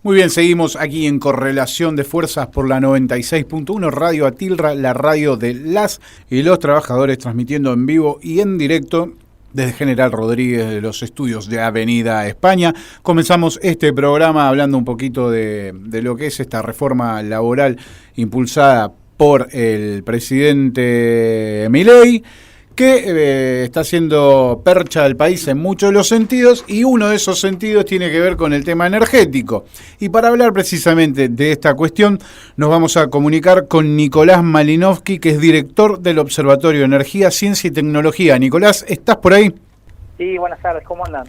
Muy bien, seguimos aquí en Correlación de Fuerzas por la 96.1 Radio Atilra, la radio de las y los trabajadores, transmitiendo en vivo y en directo desde General Rodríguez de los estudios de Avenida España. Comenzamos este programa hablando un poquito de lo que es esta reforma laboral impulsada por el presidente Milei, que está haciendo percha del país en muchos de los sentidos, y uno de esos sentidos tiene que ver con el tema energético. Y para hablar precisamente de esta cuestión, nos vamos a comunicar con Nicolás Malinowski, que es director del Observatorio de Energía, Ciencia y Tecnología. Nicolás, ¿estás por ahí? Sí, buenas tardes, ¿cómo andan?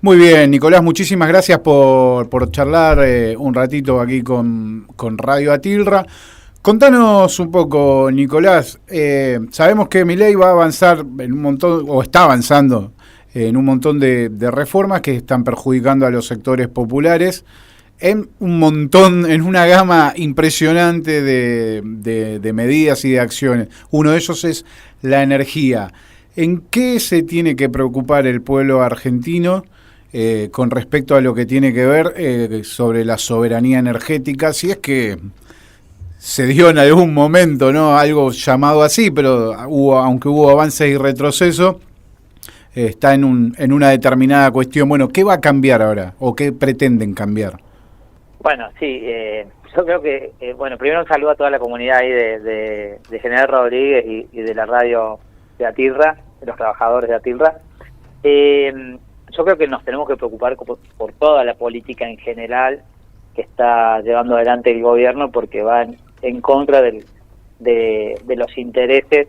Muy bien, Nicolás, muchísimas gracias por charlar un ratito aquí con Radio Atilra. Contanos un poco, Nicolás, sabemos que Milei va a avanzar en un montón, o está avanzando en un montón de reformas que están perjudicando a los sectores populares, en una gama impresionante de medidas y de acciones. Uno de ellos es la energía. ¿En qué se tiene que preocupar el pueblo argentino con respecto a lo que tiene que ver sobre la soberanía energética? Si es que se dio en algún momento, ¿no?, algo llamado así, pero aunque hubo avances y retroceso, está en una determinada cuestión. Bueno, ¿qué va a cambiar ahora? ¿O qué pretenden cambiar? Bueno, sí, yo creo que, primero un saludo a toda la comunidad ahí de General Rodríguez y de la radio de Atilra, de los trabajadores de Atilra. Yo creo que nos tenemos que preocupar por toda la política en general que está llevando adelante el gobierno, porque va en contra de los intereses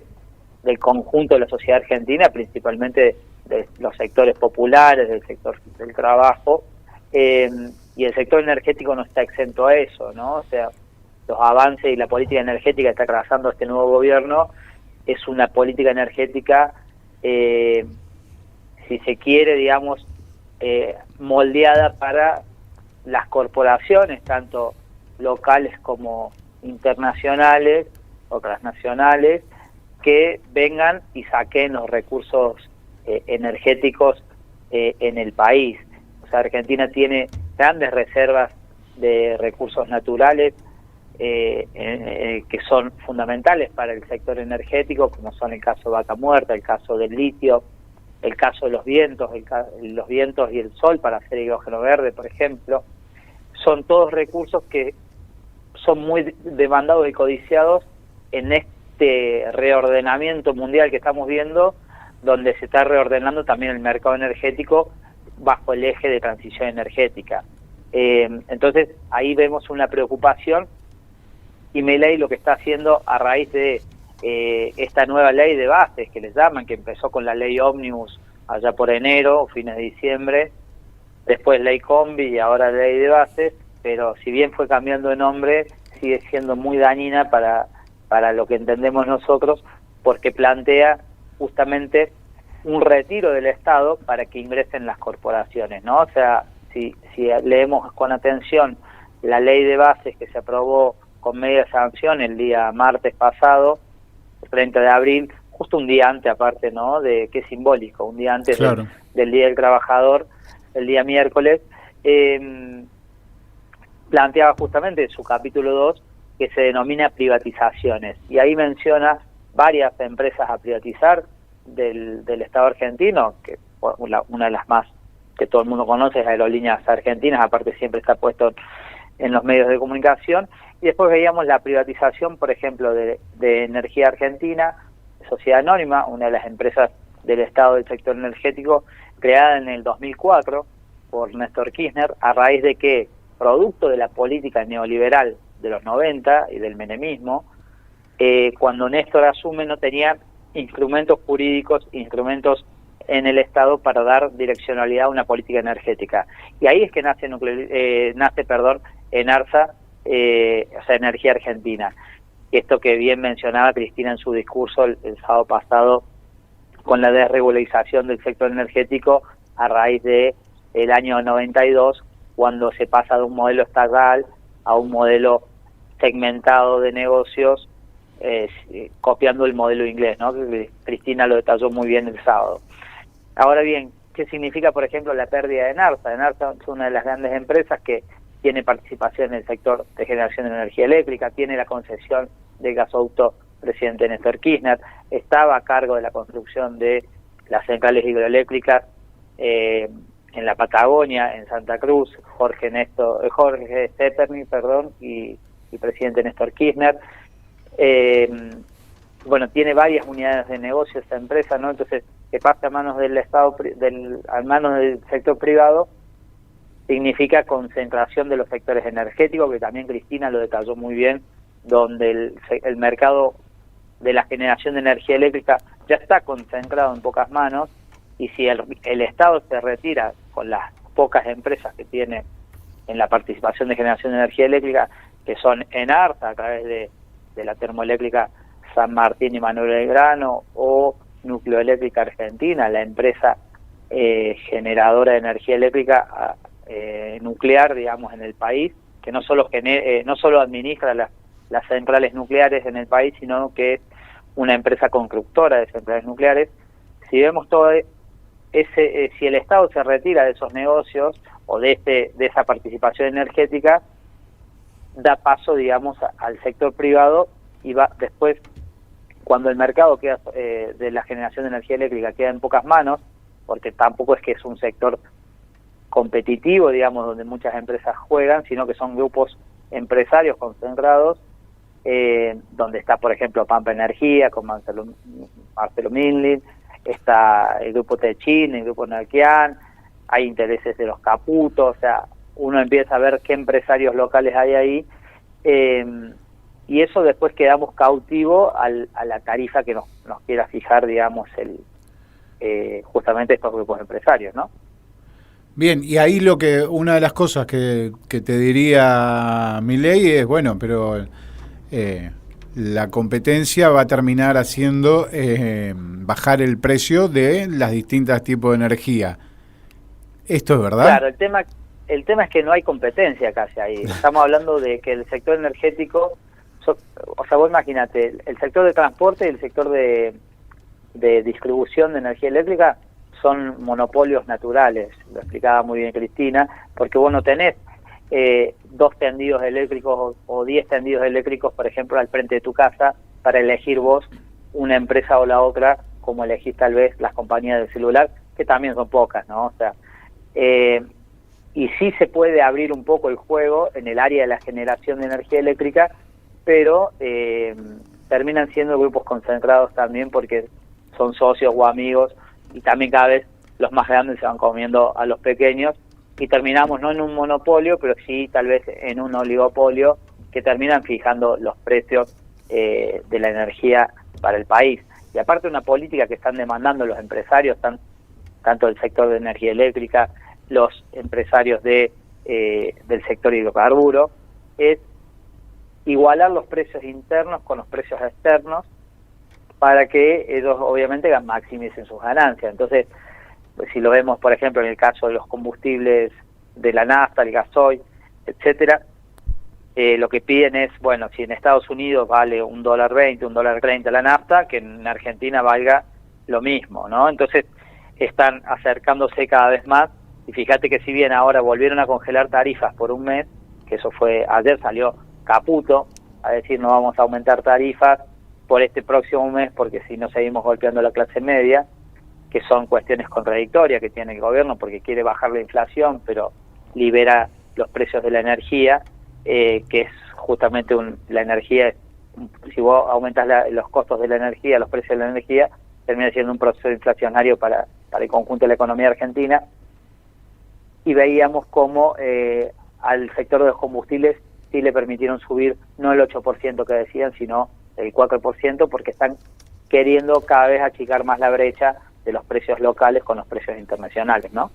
del conjunto de la sociedad argentina, principalmente de los sectores populares, del sector del trabajo, y el sector energético no está exento a eso, ¿no? O sea, los avances y la política energética que está trazando este nuevo gobierno es una política energética, si se quiere, digamos, moldeada para las corporaciones, tanto locales como internacionales o transnacionales, que vengan y saquen los recursos energéticos en el país. O sea, Argentina tiene grandes reservas de recursos naturales que son fundamentales para el sector energético, como son el caso de Vaca Muerta, el caso del litio, el caso de los vientos, los vientos y el sol para hacer hidrógeno verde, por ejemplo. Son todos recursos que son muy demandados y codiciados en este reordenamiento mundial que estamos viendo, donde se está reordenando también el mercado energético bajo el eje de transición energética. Entonces, ahí vemos una preocupación, y Milei lo que está haciendo a raíz de esta nueva ley de bases, que les llaman, que empezó con la ley Ómnibus allá por enero o fines de diciembre, después ley Combi y ahora ley de bases, pero si bien fue cambiando de nombre, sigue siendo muy dañina para lo que entendemos nosotros, porque plantea justamente un retiro del Estado para que ingresen las corporaciones, ¿no? O sea, si leemos con atención la ley de bases que se aprobó con media sanción el día martes pasado, el 30 de abril, justo un día antes, aparte, ¿no?, de que es simbólico, un día antes Claro. del Día del Trabajador, el día miércoles, planteaba justamente en su capítulo 2 que se denomina privatizaciones, y ahí menciona varias empresas a privatizar del Estado argentino, que una de las más que todo el mundo conoce es Aerolíneas Argentinas, aparte siempre está puesto en los medios de comunicación, y después veíamos la privatización, por ejemplo, de Energía Argentina, Sociedad Anónima, una de las empresas del Estado del sector energético, creada en el 2004 por Néstor Kirchner, a raíz de que, producto de la política neoliberal de los 90 y del menemismo, cuando Néstor asume no tenía instrumentos jurídicos, instrumentos en el Estado para dar direccionalidad a una política energética. Y ahí es que nace Enarsa, o sea, Energía Argentina. Esto que bien mencionaba Cristina en su discurso el sábado pasado, con la desregularización del sector energético a raíz de el año 92, cuando se pasa de un modelo estatal a un modelo segmentado de negocios, copiando el modelo inglés, ¿no? Cristina lo detalló muy bien el sábado. Ahora bien, ¿qué significa, por ejemplo, la pérdida de Enarsa? Enarsa es una de las grandes empresas que tiene participación en el sector de generación de energía eléctrica, tiene la concesión del gasoducto Presidente Néstor Kirchner, estaba a cargo de la construcción de las centrales hidroeléctricas en la Patagonia, en Santa Cruz, Jorge Steperny, y Presidente Néstor Kirchner. Bueno, tiene varias unidades de negocio esta empresa, ¿no? Entonces, que pase a manos del Estado, a manos del sector privado, significa concentración de los sectores energéticos, que también Cristina lo detalló muy bien, donde el mercado de la generación de energía eléctrica ya está concentrado en pocas manos, y si el Estado se retira con las pocas empresas que tiene en la participación de generación de energía eléctrica, que son Enarsa, a través de la termoeléctrica San Martín y Manuel Belgrano, o Nucleoeléctrica Argentina, la empresa generadora de energía eléctrica nuclear, digamos, en el país, que no solo administra las centrales nucleares en el país, sino que es una empresa constructora de centrales nucleares. Si vemos todo si el Estado se retira de esos negocios o de esa participación energética, da paso, digamos, al sector privado, y va después, cuando el mercado queda de la generación de energía eléctrica queda en pocas manos, porque tampoco es que es un sector competitivo, digamos, donde muchas empresas juegan, sino que son grupos empresarios concentrados, donde está, por ejemplo, Pampa Energía con Marcelo Mindlin, está el grupo Techin, el grupo Nerquian, hay intereses de los Caputo, o sea, uno empieza a ver qué empresarios locales hay ahí, y eso después quedamos cautivos a la tarifa que nos quiera fijar, digamos, justamente estos grupos empresarios, ¿no? Bien, y ahí una de las cosas que te diría Milei es, bueno, pero la competencia va a terminar haciendo bajar el precio de las distintas tipos de energía. ¿Esto es verdad? Claro, el tema es que no hay competencia casi ahí. Estamos hablando de que el sector energético, o sea, vos imagínate, el sector de transporte y el sector de distribución de energía eléctrica son monopolios naturales, lo explicaba muy bien Cristina, porque vos no tenés 2 tendidos eléctricos o 10 tendidos eléctricos, por ejemplo, al frente de tu casa, para elegir vos una empresa o la otra, como elegís tal vez las compañías de celular, que también son pocas, ¿no? O sea, y sí se puede abrir un poco el juego en el área de la generación de energía eléctrica, pero terminan siendo grupos concentrados también, porque son socios o amigos, y también cada vez los más grandes se van comiendo a los pequeños, y terminamos no en un monopolio, pero sí tal vez en un oligopolio, que terminan fijando los precios de la energía para el país. Y aparte, una política que están demandando los empresarios, tanto del sector de energía eléctrica, los empresarios del sector hidrocarburo, es igualar los precios internos con los precios externos, para que ellos obviamente maximicen sus ganancias. Entonces, pues, si lo vemos, por ejemplo, en el caso de los combustibles de la nafta, el gasoil, etcétera, lo que piden es, bueno, si en Estados Unidos vale $1.20, $1.30 la nafta, que en Argentina valga lo mismo, ¿no? Entonces, están acercándose cada vez más, y fíjate que si bien ahora volvieron a congelar tarifas por un mes, que eso fue, ayer salió Caputo a decir no vamos a aumentar tarifas por este próximo mes, porque si no seguimos golpeando a la clase media, que son cuestiones contradictorias que tiene el gobierno, porque quiere bajar la inflación, pero libera los precios de la energía, que es justamente la energía, si vos aumentas los costos de la energía, los precios de la energía, termina siendo un proceso inflacionario para el conjunto de la economía argentina. Y veíamos cómo al sector de los combustibles sí le permitieron subir no el 8% que decían, sino el 4%, porque están queriendo cada vez achicar más la brecha de los precios locales con los precios internacionales, ¿no?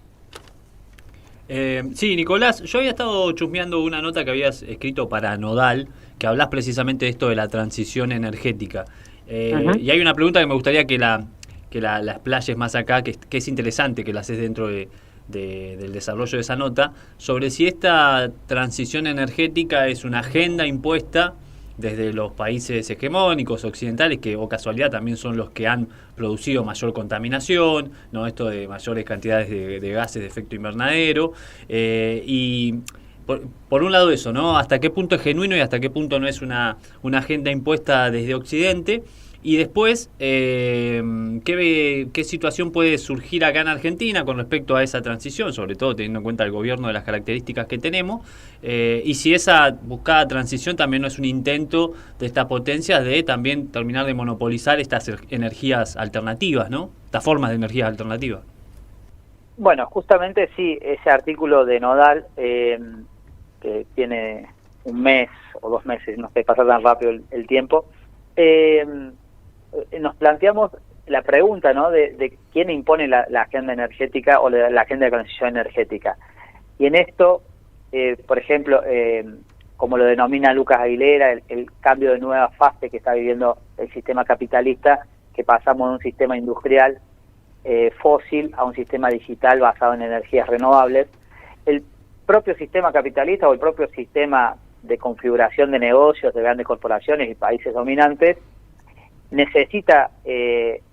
Sí, Nicolás, yo había estado chusmeando una nota que habías escrito para Nodal, que hablas precisamente de esto de la transición energética. Y hay una pregunta que me gustaría que la explayes más acá, que es interesante que la haces dentro del desarrollo de esa nota, sobre si esta transición energética es una agenda impuesta desde los países hegemónicos occidentales, que o casualidad también son los que han producido mayor contaminación, ¿no? Esto de mayores cantidades de gases de efecto invernadero, y por un lado eso, ¿no? Hasta qué punto es genuino y hasta qué punto no es una agenda impuesta desde Occidente. Y después, ¿qué situación puede surgir acá en Argentina con respecto a esa transición, sobre todo teniendo en cuenta el gobierno de las características que tenemos? Y si esa buscada transición también no es un intento de esta potencia de también terminar de monopolizar estas energías alternativas, ¿no? Estas formas de energías alternativas. Bueno, justamente sí, ese artículo de Nodal, que tiene un mes o 2 meses, no sé, pasa tan rápido el tiempo, nos planteamos la pregunta, ¿no?, de quién impone la agenda energética o la agenda de transición energética. Y en esto, por ejemplo, como lo denomina Lucas Aguilera, el cambio de nueva fase que está viviendo el sistema capitalista, que pasamos de un sistema industrial fósil a un sistema digital basado en energías renovables. El propio sistema capitalista o el propio sistema de configuración de negocios de grandes corporaciones y países dominantes necesita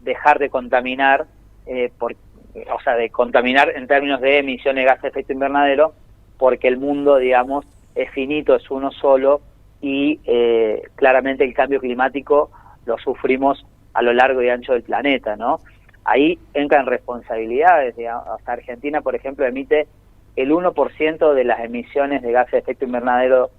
dejar de contaminar, de contaminar en términos de emisiones de gases de efecto invernadero, porque el mundo, digamos, es finito, es uno solo, y claramente el cambio climático lo sufrimos a lo largo y ancho del planeta, ¿no? Ahí entran responsabilidades, digamos. Hasta Argentina, por ejemplo, emite el 1% de las emisiones de gases de efecto invernadero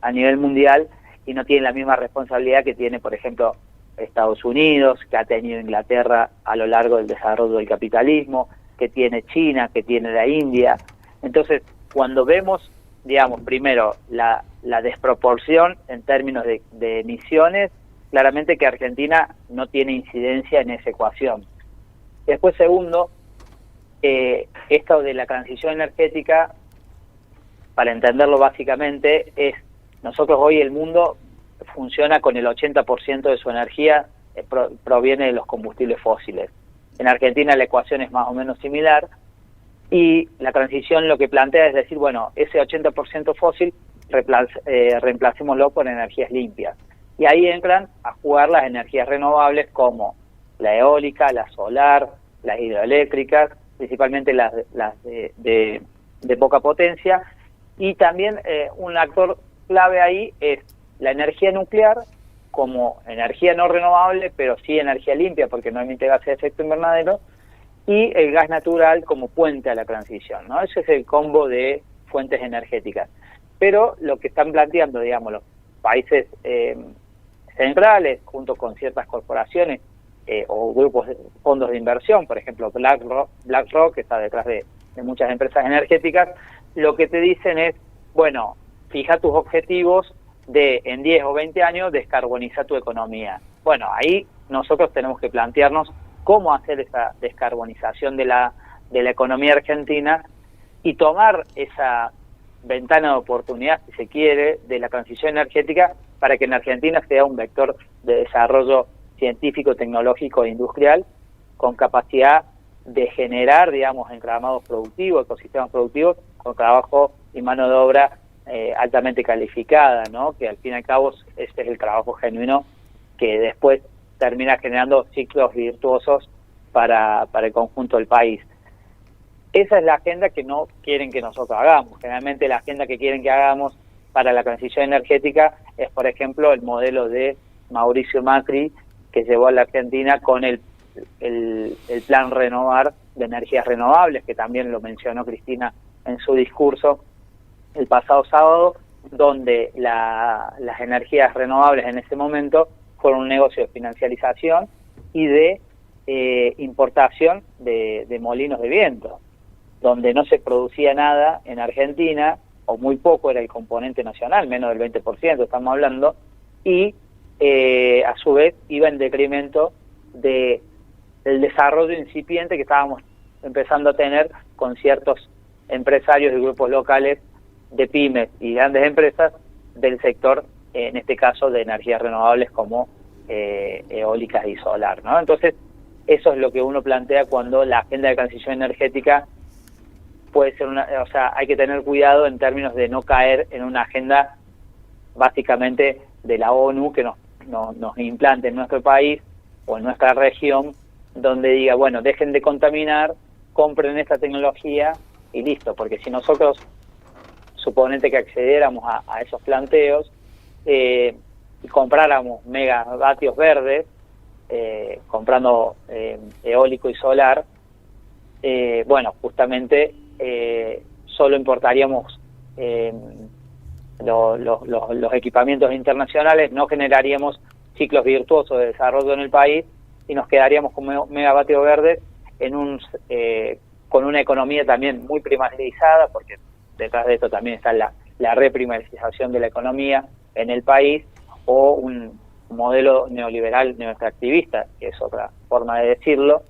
a nivel mundial, y no tiene la misma responsabilidad que tiene, por ejemplo, Estados Unidos, que ha tenido Inglaterra a lo largo del desarrollo del capitalismo, que tiene China, que tiene la India. Entonces, cuando vemos, digamos, primero la desproporción en términos de emisiones, claramente que Argentina no tiene incidencia en esa ecuación. Después, segundo, esto de la transición energética, para entenderlo básicamente, es nosotros hoy el mundo funciona con el 80% de su energía proviene de los combustibles fósiles. En Argentina la ecuación es más o menos similar, y la transición lo que plantea es decir, bueno, ese 80% fósil reemplacémoslo por energías limpias. Y ahí entran a jugar las energías renovables como la eólica, la solar, las hidroeléctricas, principalmente las de poca potencia, y también un actor clave ahí es la energía nuclear como energía no renovable, pero sí energía limpia porque no emite gases de efecto invernadero, y el gas natural como puente a la transición, ¿no? Ese es el combo de fuentes energéticas. Pero lo que están planteando, digamos, los países centrales, junto con ciertas corporaciones o grupos de fondos de inversión, por ejemplo BlackRock, que está detrás de muchas empresas energéticas, lo que te dicen es, bueno, fija tus objetivos de en 10 o 20 años descarbonizar tu economía. Bueno, ahí nosotros tenemos que plantearnos cómo hacer esa descarbonización de la economía argentina y tomar esa ventana de oportunidad, si se quiere, de la transición energética para que en Argentina sea un vector de desarrollo científico, tecnológico e industrial con capacidad de generar, digamos, entramados productivos, ecosistemas productivos con trabajo y mano de obra altamente calificada, ¿no? Que al fin y al cabo este es el trabajo genuino que después termina generando ciclos virtuosos para el conjunto del país. Esa es la agenda que no quieren que nosotros hagamos. Generalmente la agenda que quieren que hagamos para la transición energética es, por ejemplo, el modelo de Mauricio Macri que llevó a la Argentina con el plan Renovar de energías renovables, que también lo mencionó Cristina en su discurso el pasado sábado, donde las energías renovables en ese momento fueron un negocio de financiarización y de importación de molinos de viento, donde no se producía nada en Argentina, o muy poco era el componente nacional, menos del 20% estamos hablando, y a su vez iba en decremento del desarrollo incipiente que estábamos empezando a tener con ciertos empresarios y grupos locales de pymes y grandes empresas del sector, en este caso de energías renovables como eólicas y solar, ¿no? Entonces, eso es lo que uno plantea cuando la agenda de transición energética puede ser hay que tener cuidado en términos de no caer en una agenda básicamente de la ONU que nos implante en nuestro país o en nuestra región, donde diga, bueno, dejen de contaminar, compren esta tecnología y listo, porque si nosotros suponete que accediéramos a esos planteos y compráramos megavatios verdes, comprando eólico y solar, bueno, justamente solo importaríamos los equipamientos internacionales, no generaríamos ciclos virtuosos de desarrollo en el país y nos quedaríamos con megavatios verdes con una economía también muy primarizada, porque detrás de esto también está la reprimarización de la economía en el país, o un modelo neoliberal neoextractivista, que es otra forma de decirlo,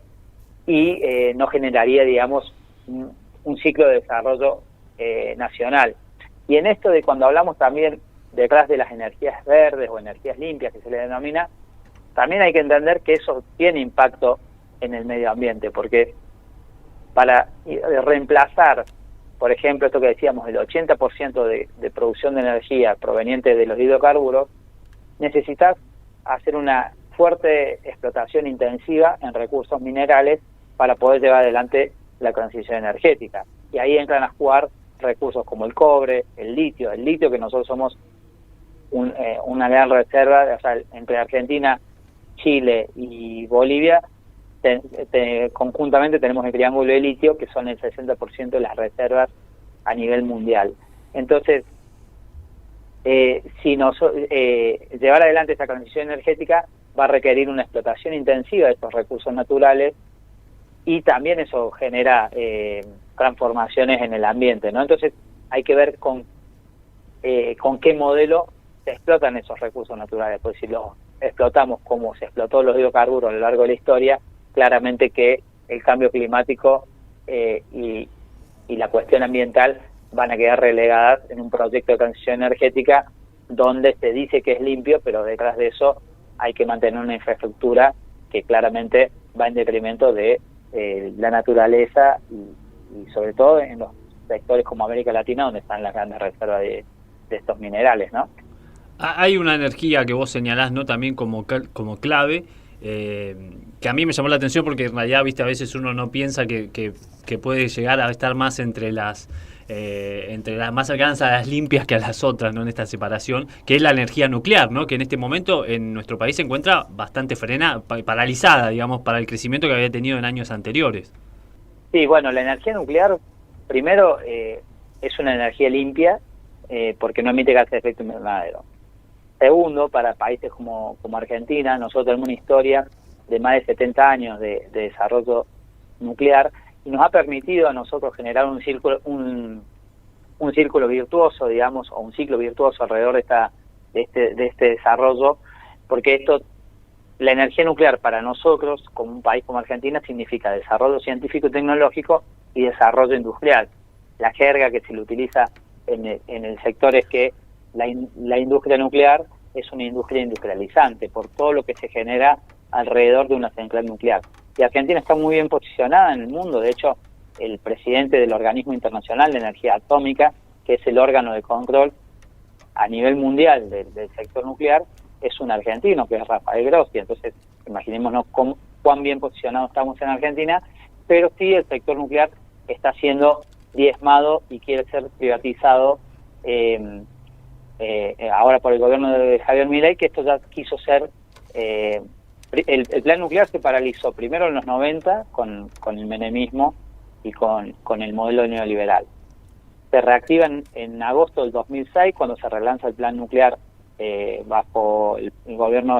y no generaría, digamos, un ciclo de desarrollo nacional. Y en esto de cuando hablamos también detrás de las energías verdes o energías limpias, que se le denomina, también hay que entender que eso tiene impacto en el medio ambiente, porque para reemplazar, por ejemplo, esto que decíamos, el 80% de producción de energía proveniente de los hidrocarburos, necesitas hacer una fuerte explotación intensiva en recursos minerales para poder llevar adelante la transición energética. Y ahí entran a jugar recursos como el cobre, el litio que nosotros somos una gran reserva, o sea, entre Argentina, Chile y Bolivia, conjuntamente tenemos el triángulo de litio, que son el 60% de las reservas a nivel mundial. Entonces, llevar adelante esta transición energética va a requerir una explotación intensiva de estos recursos naturales, y también eso genera transformaciones en el ambiente, ¿no? Entonces hay que ver con qué modelo se explotan esos recursos naturales, pues si los explotamos como se explotó los hidrocarburos a lo largo de la historia, claramente que el cambio climático y la cuestión ambiental van a quedar relegadas en un proyecto de transición energética donde se dice que es limpio, pero detrás de eso hay que mantener una infraestructura que claramente va en detrimento de la naturaleza y sobre todo en los sectores como América Latina, donde están las grandes reservas de estos minerales, ¿no? Hay una energía que vos señalás, ¿no?, también como clave, que a mí me llamó la atención porque en realidad, viste, a veces uno no piensa que puede llegar a estar más entre las más cercanas a las limpias que a las otras, ¿no?, en esta separación, que es la energía nuclear, ¿no?, que en este momento en nuestro país se encuentra bastante paralizada, digamos, para el crecimiento que había tenido en años anteriores. Sí, bueno, la energía nuclear, primero, es una energía limpia, porque no emite gases de efecto invernadero. Segundo, para países como Argentina, nosotros tenemos una historia de más de 70 años de desarrollo nuclear, y nos ha permitido a nosotros generar un círculo virtuoso, digamos, o un ciclo virtuoso alrededor de este desarrollo, porque la energía nuclear para nosotros, como un país como Argentina, significa desarrollo científico y tecnológico y desarrollo industrial. La jerga que se le utiliza en el sector es que la industria nuclear es una industria industrializante por todo lo que se genera alrededor de una central nuclear. Y Argentina está muy bien posicionada en el mundo. De hecho, el presidente del Organismo Internacional de Energía Atómica, que es el órgano de control a nivel mundial del sector nuclear, es un argentino, que es Rafael Grossi. Entonces, imaginémonos cuán bien posicionados estamos en Argentina, pero sí el sector nuclear está siendo diezmado y quiere ser privatizado ahora por el gobierno de Javier Milei, que esto ya quiso ser... el plan nuclear se paralizó primero en los 90 con el menemismo y con el modelo neoliberal. Se reactiva en agosto del 2006 cuando se relanza el plan nuclear bajo el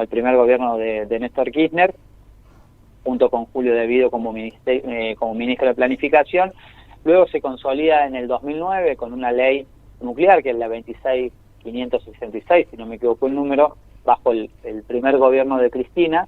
primer gobierno de Néstor Kirchner, junto con Julio De Vido como ministro de Planificación. Luego se consolida en el 2009 con una ley nuclear, que es la 26566, si no me equivoco el número, bajo el primer gobierno de Cristina,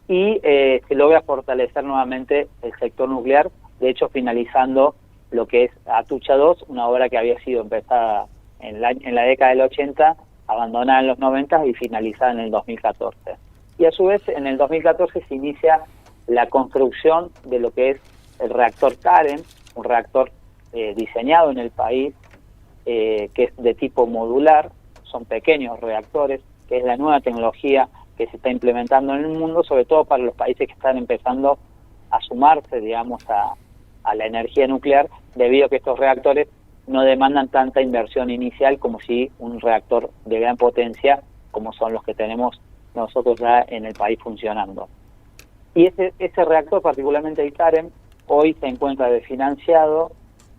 y se logra fortalecer nuevamente el sector nuclear, de hecho finalizando lo que es Atucha 2, una obra que había sido empezada en la década del 80, abandonada en los 90 y finalizada en el 2014. Y a su vez en el 2014 se inicia la construcción de lo que es el reactor Karen, un reactor diseñado en el país, que es de tipo modular, son pequeños reactores, que es la nueva tecnología que se está implementando en el mundo, sobre todo para los países que están empezando a sumarse, digamos, a la energía nuclear, debido a que estos reactores no demandan tanta inversión inicial como si un reactor de gran potencia, como son los que tenemos nosotros ya en el país funcionando. Y ese reactor, particularmente el CAREM, hoy se encuentra desfinanciado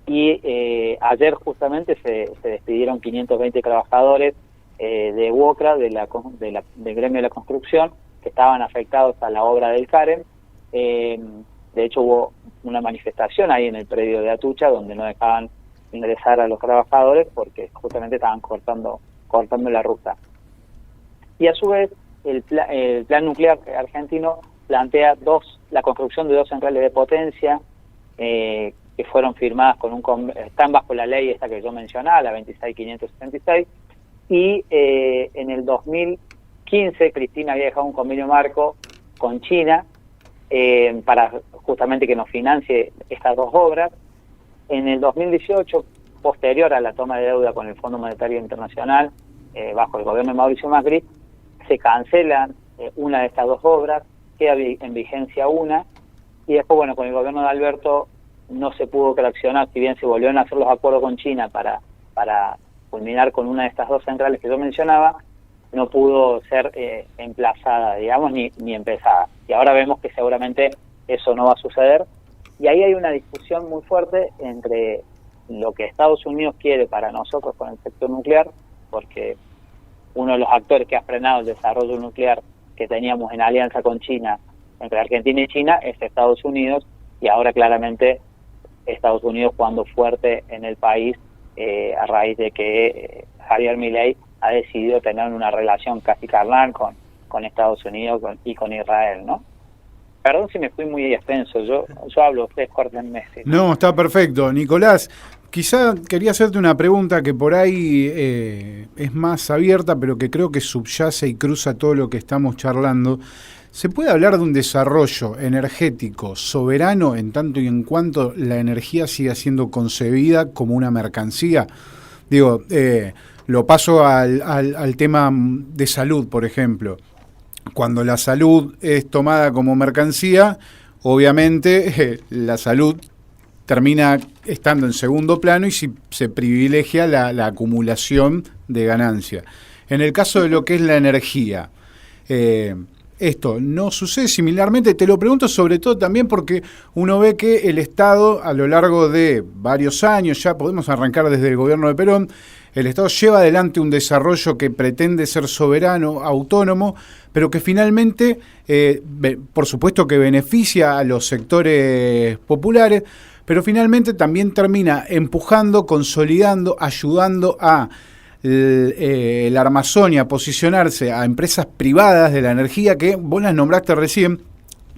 y ayer justamente se despidieron 520 trabajadores de UOCRA, del gremio de la construcción, que estaban afectados a la obra del CAREM. De hecho, hubo una manifestación ahí en el predio de Atucha, donde no dejaban ingresar a los trabajadores porque justamente estaban cortando la ruta. Y a su vez, el plan nuclear argentino plantea la construcción de 2 centrales de potencia que fueron firmadas están bajo la ley esta que yo mencionaba, la 26576, y en el 2015 Cristina había dejado un convenio marco con China para justamente que nos financie estas 2 obras. En el 2018, posterior a la toma de deuda con el Fondo Monetario Internacional, bajo el gobierno de Mauricio Macri, se cancelan una de estas 2 obras, queda en vigencia una, y después, bueno, con el gobierno de Alberto no se pudo traccionar, si bien se volvieron a hacer los acuerdos con China para culminar con una de estas 2 centrales que yo mencionaba, no pudo ser emplazada, digamos, ni empezada. Y ahora vemos que seguramente eso no va a suceder. Y ahí hay una discusión muy fuerte entre lo que Estados Unidos quiere para nosotros con el sector nuclear, porque uno de los actores que ha frenado el desarrollo nuclear que teníamos en alianza con China, entre Argentina y China, es Estados Unidos, y ahora claramente Estados Unidos jugando fuerte en el país a raíz de que Javier Milei ha decidido tener una relación casi carnal con Estados Unidos y con Israel, ¿no? Perdón si me fui muy extenso, yo hablo, ustedes córtenme. ¿Sí? No, está perfecto. Nicolás, quizá quería hacerte una pregunta que por ahí es más abierta, pero que creo que subyace y cruza todo lo que estamos charlando. ¿Se puede hablar de un desarrollo energético soberano en tanto y en cuanto la energía siga siendo concebida como una mercancía? Digo, lo paso al tema de salud, por ejemplo. Cuando la salud es tomada como mercancía, obviamente la salud termina estando en segundo plano y se privilegia la acumulación de ganancia. En el caso de lo que es la energía, esto no sucede similarmente. Te lo pregunto sobre todo también porque uno ve que el Estado, a lo largo de varios años, ya podemos arrancar desde el gobierno de Perón, el Estado lleva adelante un desarrollo que pretende ser soberano, autónomo, pero que finalmente, por supuesto que beneficia a los sectores populares, pero finalmente también termina empujando, consolidando, ayudando a la Armazonia a posicionarse a empresas privadas de la energía que vos las nombraste recién.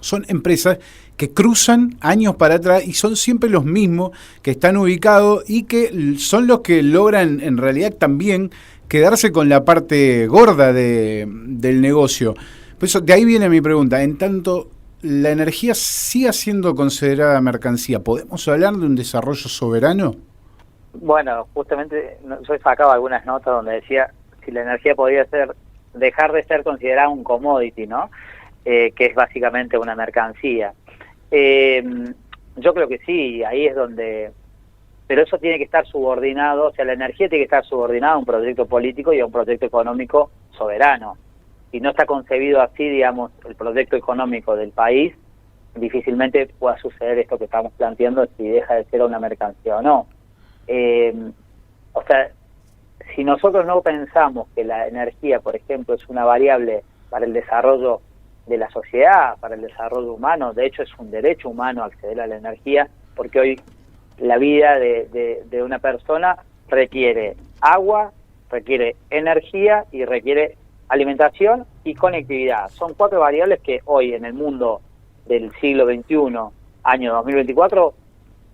Son empresas que cruzan años para atrás y son siempre los mismos que están ubicados y que son los que logran en realidad también quedarse con la parte gorda del negocio. Por eso, de ahí viene mi pregunta. En tanto la energía siga siendo considerada mercancía, ¿podemos hablar de un desarrollo soberano? Bueno, justamente yo sacaba algunas notas donde decía si la energía podría dejar de ser considerada un commodity, ¿no? Que es básicamente una mercancía. Yo creo que sí, ahí es donde... Pero eso tiene que estar subordinado, o sea, la energía tiene que estar subordinada a un proyecto político y a un proyecto económico soberano. Si no está concebido así, digamos, el proyecto económico del país, difícilmente pueda suceder esto que estamos planteando si deja de ser una mercancía o no. O sea, si nosotros no pensamos que la energía, por ejemplo, es una variable para el desarrollo de la sociedad, para el desarrollo humano, de hecho es un derecho humano acceder a la energía, porque hoy la vida de una persona requiere agua, requiere energía y requiere alimentación y conectividad. Son 4 variables que hoy en el mundo del siglo XXI, año 2024,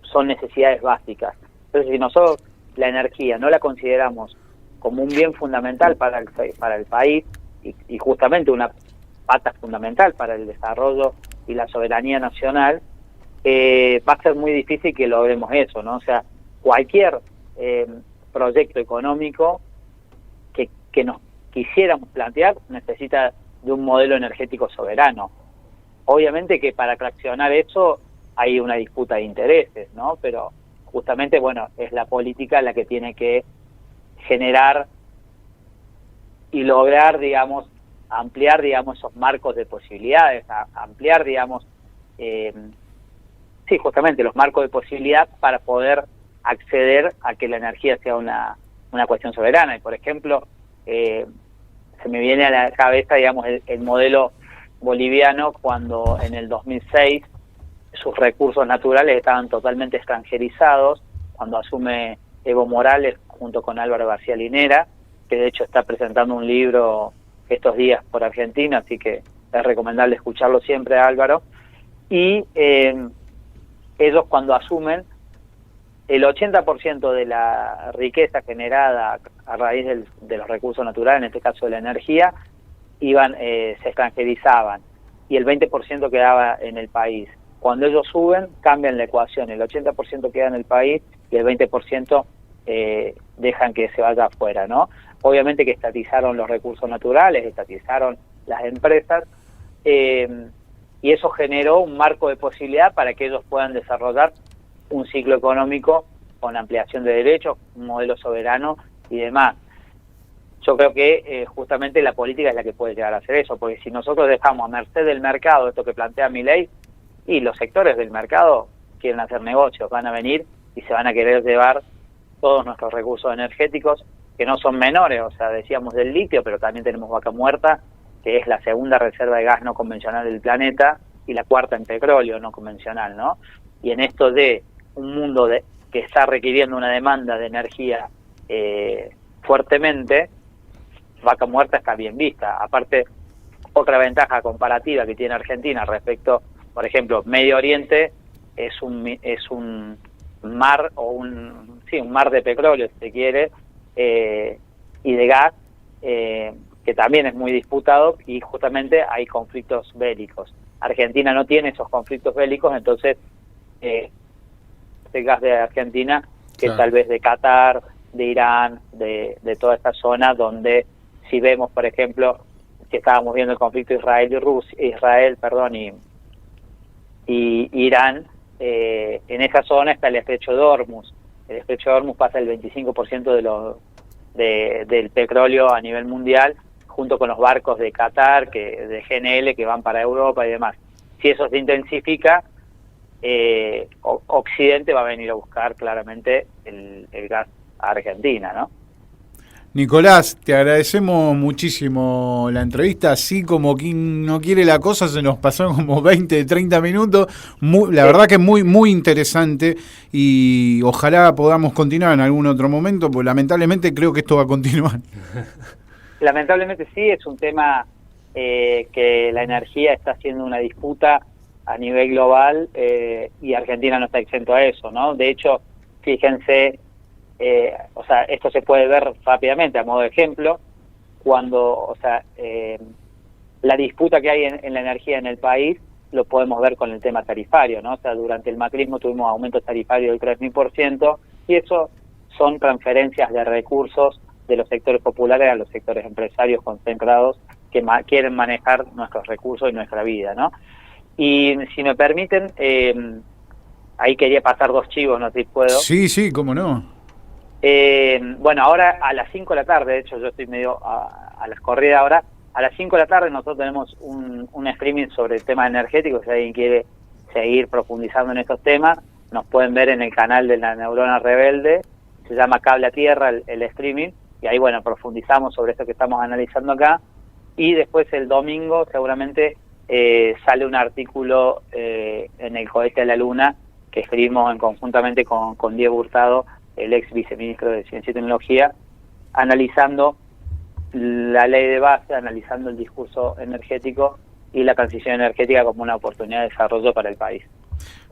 son necesidades básicas. Entonces, si nosotros la energía no la consideramos como un bien fundamental para el país y justamente una pata fundamental para el desarrollo y la soberanía nacional, va a ser muy difícil que logremos eso, ¿no? O sea, cualquier proyecto económico que nos quisiéramos plantear necesita de un modelo energético soberano. Obviamente que para traccionar eso hay una disputa de intereses, ¿no? Pero justamente, bueno, es la política la que tiene que generar y lograr, digamos, ampliar, digamos, esos marcos de posibilidades, ampliar, digamos, sí, justamente los marcos de posibilidad para poder acceder a que la energía sea una cuestión soberana. Y, por ejemplo, se me viene a la cabeza, digamos, el modelo boliviano cuando en el 2006 sus recursos naturales estaban totalmente extranjerizados, cuando asume Evo Morales junto con Álvaro García Linera, que de hecho está presentando un libro estos días por Argentina, así que es recomendable escucharlo siempre a Álvaro. Y ellos cuando asumen, el 80% de la riqueza generada a raíz de los recursos naturales, en este caso de la energía, se extranjerizaban y el 20% quedaba en el país. Cuando ellos suben, cambian la ecuación, el 80% queda en el país y el 20% dejan que se vaya afuera, ¿no? Obviamente que estatizaron los recursos naturales, estatizaron las empresas, y eso generó un marco de posibilidad para que ellos puedan desarrollar un ciclo económico con ampliación de derechos, un modelo soberano y demás. Yo creo que justamente la política es la que puede llegar a hacer eso, porque si nosotros dejamos a merced del mercado esto que plantea Milei, y los sectores del mercado quieren hacer negocios, van a venir y se van a querer llevar todos nuestros recursos energéticos, que no son menores, o sea, decíamos del litio, pero también tenemos Vaca Muerta, que es la segunda reserva de gas no convencional del planeta, y la cuarta en petróleo no convencional, ¿no? Y en esto de un mundo que está requiriendo una demanda de energía fuertemente, Vaca Muerta está bien vista. Aparte, otra ventaja comparativa que tiene Argentina respecto, por ejemplo, Medio Oriente es un mar o un mar de petróleo, si se quiere, y de gas, que también es muy disputado, y justamente hay conflictos bélicos. Argentina no tiene esos conflictos bélicos, entonces el gas de Argentina, que claro, tal vez de Qatar, de Irán, de toda esta zona donde, si vemos, por ejemplo, que estábamos viendo el conflicto Israel y Irán, en esa zona está el estrecho de Hormuz. El estrecho de Hormuz pasa el 25% del petróleo a nivel mundial, junto con los barcos de Qatar, de GNL, que van para Europa y demás. Si eso se intensifica, Occidente va a venir a buscar claramente el gas a Argentina, ¿no? Nicolás, te agradecemos muchísimo la entrevista, así como quien no quiere la cosa, se nos pasaron como 20, 30 minutos, la verdad que muy, muy interesante, y ojalá podamos continuar en algún otro momento, porque lamentablemente creo que esto va a continuar. Lamentablemente sí, es un tema que la energía está haciendo una disputa a nivel global, y Argentina no está exento a eso, ¿no? De hecho, fíjense, o sea, esto se puede ver rápidamente, a modo de ejemplo, cuando, o sea, la disputa que hay en la energía en el país, lo podemos ver con el tema tarifario, ¿no? O sea, durante el macrismo tuvimos aumentos tarifarios del 3.000%, y eso son transferencias de recursos de los sectores populares a los sectores empresarios concentrados que quieren manejar nuestros recursos y nuestra vida, ¿no? Y si me permiten, ahí quería pasar dos chivos, no sé si puedo. Sí, cómo no. Bueno, ahora a las 5 de la tarde, de hecho yo estoy medio a las corridas ahora, a las 5 de la tarde nosotros tenemos un streaming sobre el tema energético. Si alguien quiere seguir profundizando en estos temas, nos pueden ver en el canal de la Neurona Rebelde, se llama Cable a Tierra el streaming, y ahí bueno, profundizamos sobre esto que estamos analizando acá, y después el domingo seguramente sale un artículo en el Cohete a la Luna, que escribimos conjuntamente con Diego Hurtado, el ex viceministro de Ciencia y Tecnología, analizando la ley de base, analizando el discurso energético y la transición energética como una oportunidad de desarrollo para el país.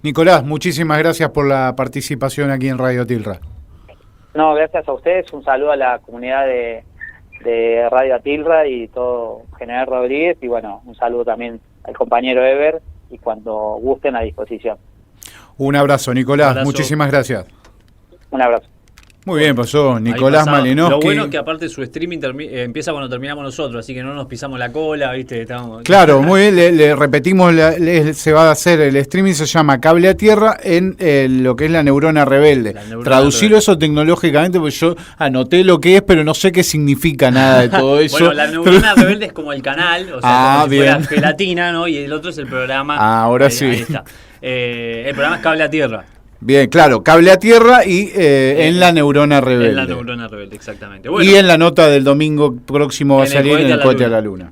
Nicolás, muchísimas gracias por la participación aquí en Radio Atilra. No, gracias a ustedes, un saludo a la comunidad de Radio Atilra y todo General Rodríguez, y bueno, un saludo también al compañero Ever, y cuando gusten a disposición. Un abrazo, Nicolás, muchísimas gracias. Un abrazo. Muy bien, pasó Nicolás Malinowski. Lo bueno es que aparte su streaming empieza cuando terminamos nosotros, así que no nos pisamos la cola, ¿viste? Estamos... Claro, muy bien, le repetimos, se va a hacer el streaming, se llama Cable a Tierra en lo que es la neurona rebelde. Traducirlo eso tecnológicamente, porque yo anoté lo que es, pero no sé qué significa nada de todo eso. Bueno, la neurona rebelde es como el canal, o sea, como si fuera gelatina, ¿no? Y el otro es el programa. Ahora sí. Ahí está. El programa es Cable a Tierra. Bien, claro, Cable a Tierra y en la neurona rebelde. En la neurona rebelde, exactamente. Bueno, y en la nota del domingo próximo va a salir en el cohete a la luna.